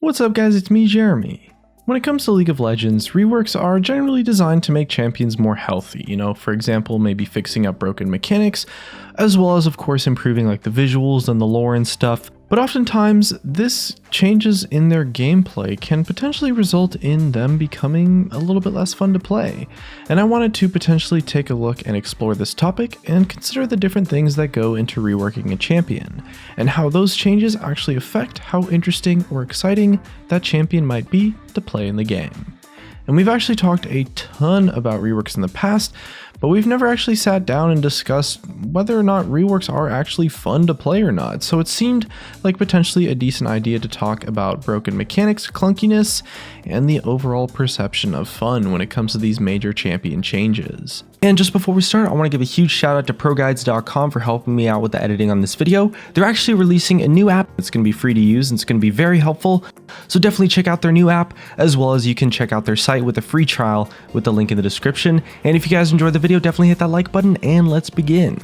What's up guys, it's me Jeremy. When it comes to League of Legends, reworks are generally designed to make champions more healthy, for example, maybe fixing up broken mechanics, as well as of course improving like the visuals and the lore and stuff. But oftentimes, this changes in their gameplay can potentially result in them becoming a little bit less fun to play. And I wanted to potentially take a look and explore this topic and consider the different things that go into reworking a champion, and how those changes actually affect how interesting or exciting that champion might be to play in the game. And we've actually talked a ton about reworks in the past, but we've never actually sat down and discussed whether or not reworks are actually fun to play or not, so it seemed like potentially a decent idea to talk about broken mechanics, clunkiness, and the overall perception of fun when it comes to these major champion changes. And just before we start, I want to give a huge shout out to ProGuides.com for helping me out with the editing on this video. They're actually releasing a new app that's going to be free to use and it's going to be very helpful, so definitely check out their new app, as well as you can check out their site with a free trial with the link in the description. And if you guys enjoyed the video, definitely hit that like button and let's begin.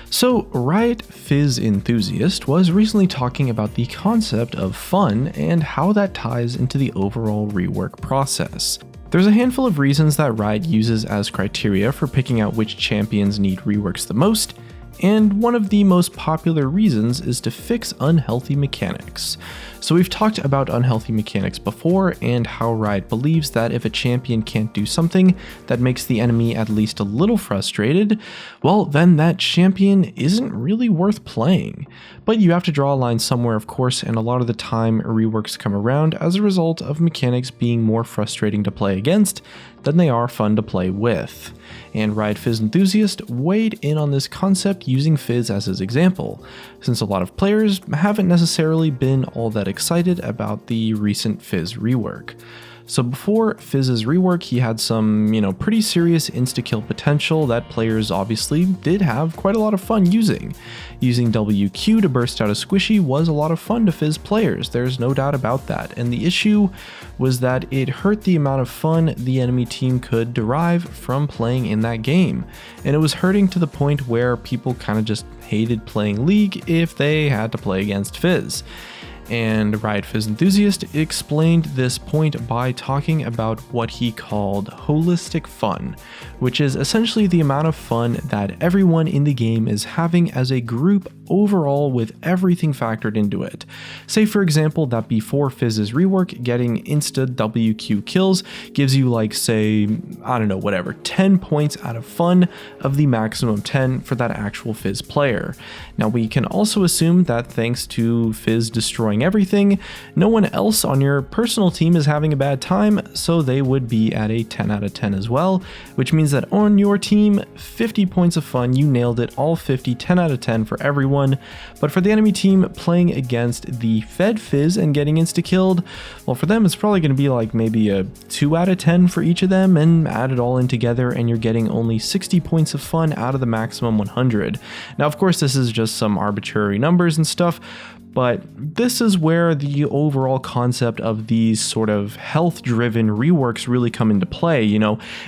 So Riot Fizz enthusiast was recently talking about the concept of fun and how that ties into the overall rework process. There's a handful of reasons that Riot uses as criteria for picking out which champions need reworks the most, and one of the most popular reasons is to fix unhealthy mechanics. So we've talked about unhealthy mechanics before and how Riot believes that if a champion can't do something that makes the enemy at least a little frustrated, well then that champion isn't really worth playing. But you have to draw a line somewhere of course, and a lot of the time reworks come around as a result of mechanics being more frustrating to play against than they are fun to play with. And Riot Fizz enthusiast weighed in on this concept using Fizz as his example, since a lot of players haven't necessarily been all that excited about the recent Fizz rework. So before Fizz's rework, he had some, pretty serious insta-kill potential that players obviously did have quite a lot of fun using. Using WQ to burst out a squishy was a lot of fun to Fizz players, there's no doubt about that, and the issue was that it hurt the amount of fun the enemy team could derive from playing in that game, and it was hurting to the point where people kind of just hated playing League if they had to play against Fizz. And Riot Fizz enthusiast explained this point by talking about what he called holistic fun, which is essentially the amount of fun that everyone in the game is having as a group overall with everything factored into it. Say for example that before Fizz's rework, getting insta WQ kills gives you like, say, 10 points out of fun of the maximum 10 for that actual Fizz player. Now we can also assume that thanks to Fizz destroying everything, no one else on your personal team is having a bad time, so they would be at a 10 out of 10 as well, which means that on your team, 50 points of fun, you nailed it, all 50, 10 out of 10 for everyone. But for the enemy team playing against the Fed Fizz and getting insta-killed, well for them it's probably going to be like maybe a 2 out of 10 for each of them, and add it all in together and you're getting only 60 points of fun out of the maximum 100. Now of course this is just some arbitrary numbers and stuff, but this is where the overall concept of these sort of health-driven reworks really come into play.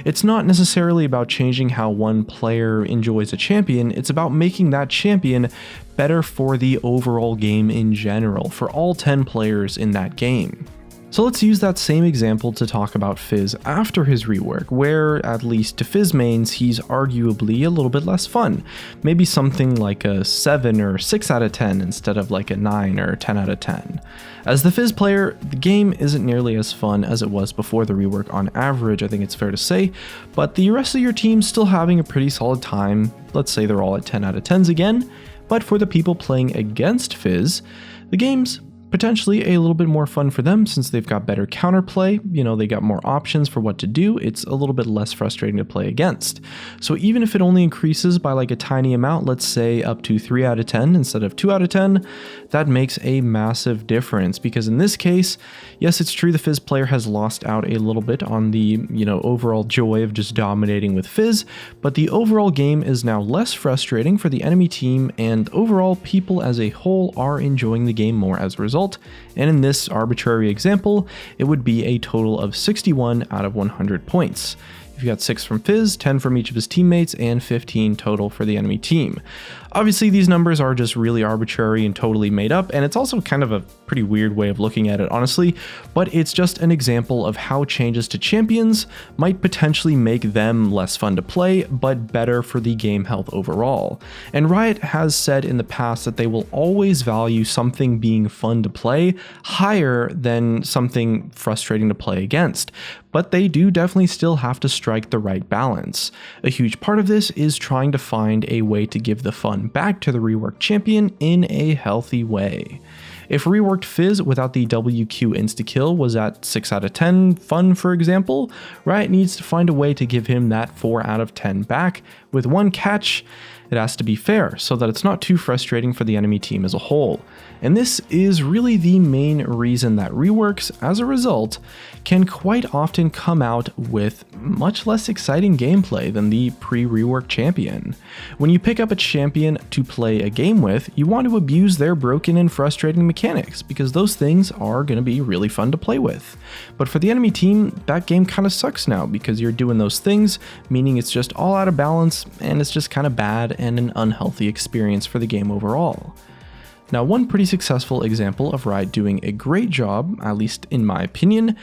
It's not necessarily about changing how one player enjoys a champion, it's about making that champion better for the overall game in general, for all 10 players in that game. So let's use that same example to talk about Fizz after his rework, where, at least to Fizz mains, he's arguably a little bit less fun. Maybe something like a 7 or 6 out of 10 instead of like a 9 or 10 out of 10. As the Fizz player, the game isn't nearly as fun as it was before the rework on average, I think it's fair to say, but the rest of your team's still having a pretty solid time. Let's say they're all at 10 out of 10s again, but for the people playing against Fizz, the game's potentially a little bit more fun for them since they've got better counterplay, they got more options for what to do, it's a little bit less frustrating to play against. So even if it only increases by like a tiny amount, let's say up to 3 out of 10 instead of 2 out of 10, that makes a massive difference, because in this case, yes, it's true the Fizz player has lost out a little bit on the, overall joy of just dominating with Fizz, but the overall game is now less frustrating for the enemy team, and overall people as a whole are enjoying the game more as a result. And in this arbitrary example, it would be a total of 61 out of 100 points. You've got 6 from Fizz, 10 from each of his teammates, and 15 total for the enemy team. Obviously, these numbers are just really arbitrary and totally made up, and it's also kind of a pretty weird way of looking at it, honestly, but it's just an example of how changes to champions might potentially make them less fun to play, but better for the game health overall. And Riot has said in the past that they will always value something being fun to play higher than something frustrating to play against, but they do definitely still have to strike the right balance. A huge part of this is trying to find a way to give the fun back to the reworked champion in a healthy way. If reworked Fizz without the WQ insta-kill was at 6 out of 10 fun, for example, Riot needs to find a way to give him that 4 out of 10 back, with one catch: it has to be fair so that it's not too frustrating for the enemy team as a whole. And this is really the main reason that reworks, as a result, can quite often come out with much less exciting gameplay than the pre-rework champion. When you pick up a champion to play a game with, you want to abuse their broken and frustrating mechanics, because those things are going to be really fun to play with. But for the enemy team, that game kind of sucks now, because you're doing those things, meaning it's just all out of balance, and it's just kind of bad and an unhealthy experience for the game overall. Now, one pretty successful example of Riot doing a great job, at least in my opinion,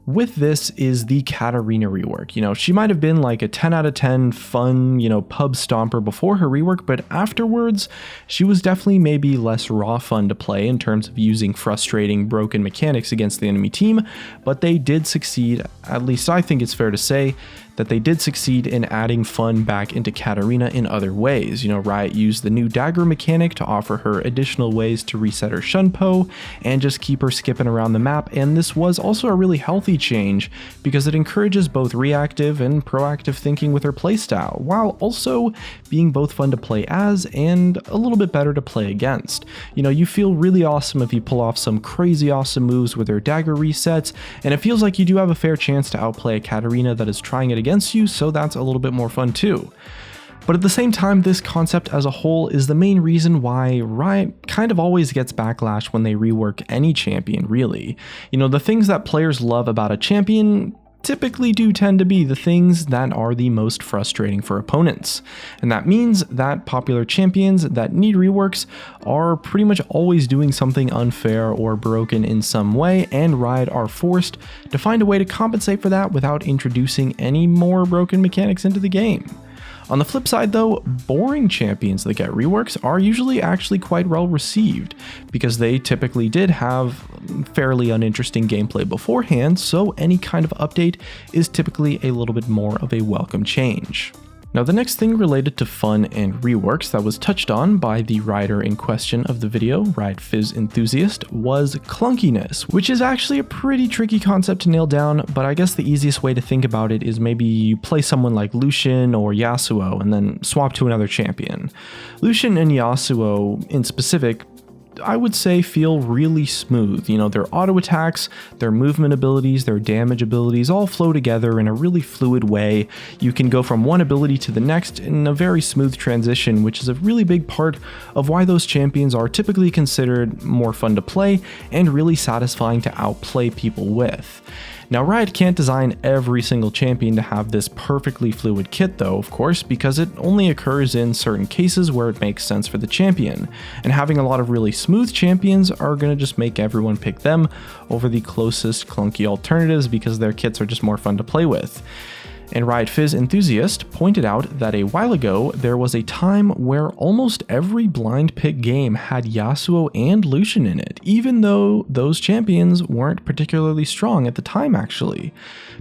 with this is the Katarina rework. She might have been like a 10 out of 10 fun, pub stomper before her rework, but afterwards, she was definitely maybe less raw fun to play in terms of using frustrating, broken mechanics against the enemy team, but they did succeed, at least I think it's fair to say, that they did succeed in adding fun back into Katarina in other ways. Riot used the new dagger mechanic to offer her additional ways to reset her shunpo and just keep her skipping around the map, and this was also a really healthy change because it encourages both reactive and proactive thinking with her playstyle, while also being both fun to play as and a little bit better to play against. You feel really awesome if you pull off some crazy awesome moves with her dagger resets, and it feels like you do have a fair chance to outplay a Katarina that is trying it against you, so that's a little bit more fun too. But at the same time, this concept as a whole is the main reason why Riot kind of always gets backlash when they rework any champion, really. The things that players love about a champion typically do tend to be the things that are the most frustrating for opponents. And that means that popular champions that need reworks are pretty much always doing something unfair or broken in some way, and Riot are forced to find a way to compensate for that without introducing any more broken mechanics into the game. On the flip side though, boring champions that get reworks are usually actually quite well received, because they typically did have fairly uninteresting gameplay beforehand, so any kind of update is typically a little bit more of a welcome change. Now, the next thing related to fun and reworks that was touched on by the writer in question of the video, Riot Fizz Enthusiast, was clunkiness, which is actually a pretty tricky concept to nail down, but I guess the easiest way to think about it is maybe you play someone like Lucien or Yasuo and then swap to another champion. Lucien and Yasuo in specific, I would say, feel really smooth. Their auto attacks, their movement abilities, their damage abilities all flow together in a really fluid way. You can go from one ability to the next in a very smooth transition, which is a really big part of why those champions are typically considered more fun to play and really satisfying to outplay people with. Now, Riot can't design every single champion to have this perfectly fluid kit though, of course, because it only occurs in certain cases where it makes sense for the champion, and having a lot of really smooth champions are going to just make everyone pick them over the closest clunky alternatives because their kits are just more fun to play with. And Riot Fizz Enthusiast pointed out that a while ago, there was a time where almost every blind pick game had Yasuo and Lucien in it, even though those champions weren't particularly strong at the time actually.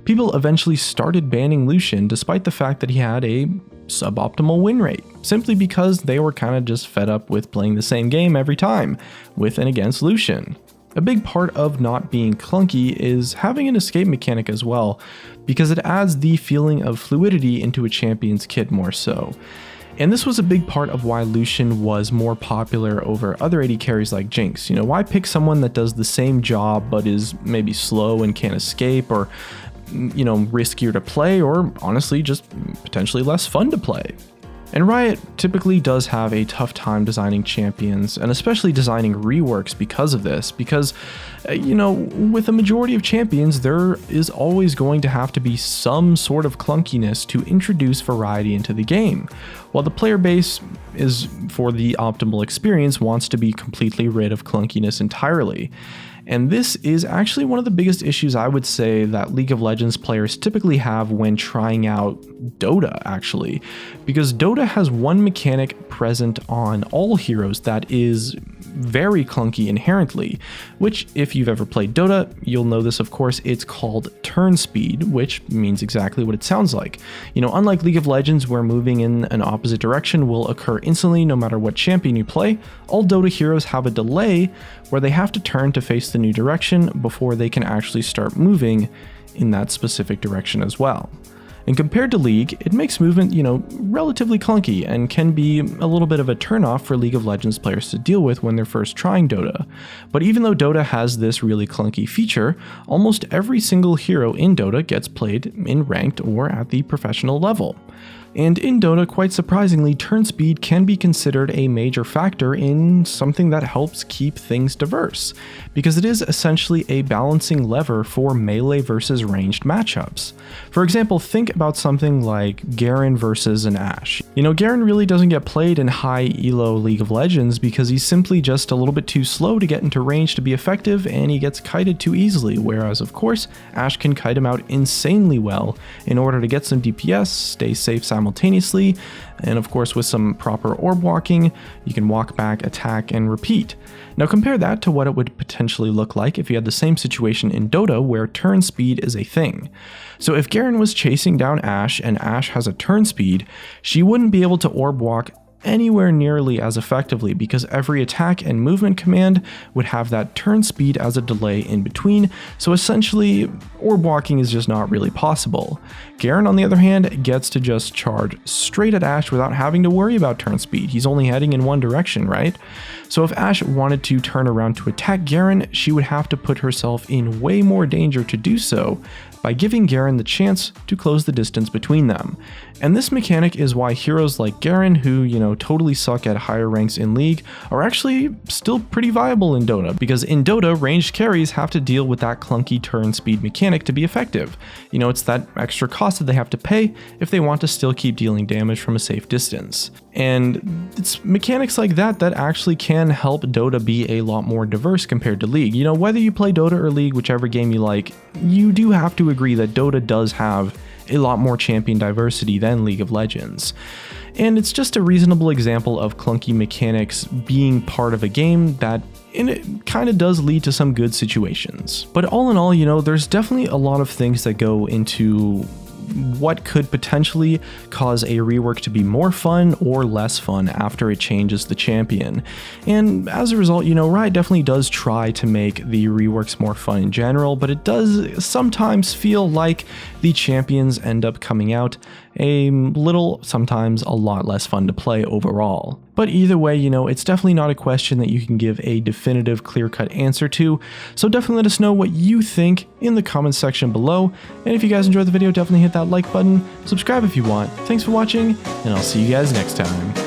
People eventually started banning Lucien despite the fact that he had a suboptimal win rate, simply because they were kind of just fed up with playing the same game every time, with and against Lucien. A big part of not being clunky is having an escape mechanic as well, because it adds the feeling of fluidity into a champion's kit more so. And this was a big part of why Lucien was more popular over other AD carries like Jinx. Why pick someone that does the same job but is maybe slow and can't escape, or riskier to play, or honestly just potentially less fun to play? And Riot typically does have a tough time designing champions, and especially designing reworks because of this, because, with a majority of champions, there is always going to have to be some sort of clunkiness to introduce variety into the game, while the player base is, for the optimal experience, wants to be completely rid of clunkiness entirely. And this is actually one of the biggest issues I would say that League of Legends players typically have when trying out Dota, actually, because Dota has one mechanic present on all heroes that is very clunky inherently, which, if you've ever played Dota, you'll know this, of course. It's called turn speed, which means exactly what it sounds like. Unlike League of Legends, where moving in an opposite direction will occur instantly no matter what champion you play, all Dota heroes have a delay where they have to turn to face the new direction before they can actually start moving in that specific direction as well. And compared to League, it makes movement, relatively clunky and can be a little bit of a turnoff for League of Legends players to deal with when they're first trying Dota. But even though Dota has this really clunky feature, almost every single hero in Dota gets played in ranked or at the professional level. And in Dota, quite surprisingly, turn speed can be considered a major factor in something that helps keep things diverse, because it is essentially a balancing lever for melee versus ranged matchups. For example, think about something like Garen versus an Ashe. Garen really doesn't get played in high elo League of Legends because he's simply just a little bit too slow to get into range to be effective, and he gets kited too easily, whereas of course, Ashe can kite him out insanely well in order to get some DPS, stay safe simultaneously, and of course with some proper orb walking, you can walk back, attack, and repeat. Now compare that to what it would potentially look like if you had the same situation in Dota where turn speed is a thing. So if Garen was chasing down Ashe and Ashe has a turn speed, she wouldn't be able to orb walk anywhere nearly as effectively because every attack and movement command would have that turn speed as a delay in between, so essentially orb walking is just not really possible. Garen, on the other hand, gets to just charge straight at Ashe without having to worry about turn speed. He's only heading in one direction, right? So if Ashe wanted to turn around to attack Garen, she would have to put herself in way more danger to do so by giving Garen the chance to close the distance between them. And this mechanic is why heroes like Garen, who, totally suck at higher ranks in League, are actually still pretty viable in Dota, because in Dota, ranged carries have to deal with that clunky turn speed mechanic to be effective. It's that extra cost that they have to pay if they want to still keep dealing damage from a safe distance. And it's mechanics like that that actually can help Dota be a lot more diverse compared to League. Whether you play Dota or League, whichever game you like, you do have to agree that Dota does have a lot more champion diversity than League of Legends. And it's just a reasonable example of clunky mechanics being part of a game that it kind of does lead to some good situations. But all in all, there's definitely a lot of things that go into what could potentially cause a rework to be more fun or less fun after it changes the champion. And as a result, Riot definitely does try to make the reworks more fun in general, but it does sometimes feel like the champions end up coming out a little, sometimes a lot less fun to play overall. But either way, it's definitely not a question that you can give a definitive, clear-cut answer to, so definitely let us know what you think in the comments section below, and if you guys enjoyed the video, definitely hit that like button, subscribe if you want. Thanks for watching, and I'll see you guys next time.